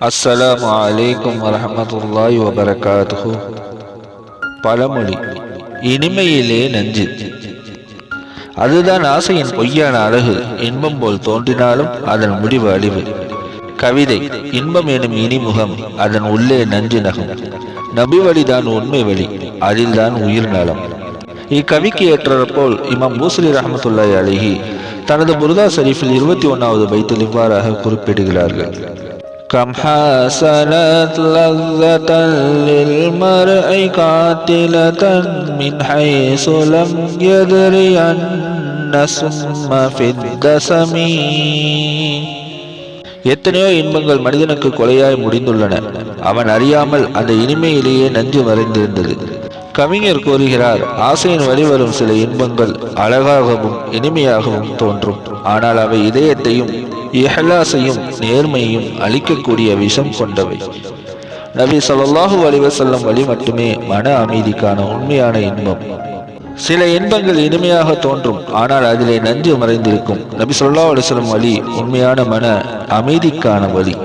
அஸ்ஸலாமு அலைக்கும் வரஹ்மத்துல்லாஹி வபரகாத்துஹு. பழமொழி: இனிமையிலே நஞ்சு. அதுதான் ஆசையின் பொய்யான அழகு. இன்பம் போல் தோன்றினாலும் அதன் முடிவு அழிவு. கவிதை: இன்பம் எனும் இனிமுகம், அதன் உள்ளே நஞ்சு நகம். நபி வழிதான் உண்மை வழி, அதில்தான் உயிர் நலம். இக்கவிக்கு ஏற்றப்போல் இமாம் பூஸ்ரி ரஹ்மத்துல்லாஹி அலைஹி தனது புர்தா ஷரீஃபில் 21வது பைத்தில் இவ்வாறாக குறிப்பிடுகிறார்கள்: கம் ஹஸனத் லzzatan லில்மர்இ காத்திலதன் மின் ஹைஸு லம் யத்ரி அன்ன சும்ம ஃபித்தஸமி. எத்தனையோ இன்பங்கள் மனிதனுக்கு கொலையாய் முடிந்துள்ளன, அவன் அறியாமல் அந்த இனிமையிலேயே நஞ்சு மறைந்திருந்தது. கவிஞர் கூறுகிறார்: ஆசையின் வழிவரும் சில இன்பங்கள் அழகாகவும் இனிமையாகவும் தோன்றும். ஆனால் அவை இதயத்தையும் இஹ்லாஸையும் நேர்மையையும் அழிக்கக்கூடிய விஷம் கொண்டவை. நபி ஸல்லல்லாஹு அலைஹி வஸல்லம் வழி மட்டுமே மன அமைதிக்கான உண்மையான இன்பம். சில இன்பங்கள் இனிமையாக தோன்றும், ஆனால் அதிலே நஞ்சு மறைந்திருக்கும். நபி ஸல்லல்லாஹு அலைஹி வஸல்லம் வழி உண்மையான மன அமைதிக்கான வழி.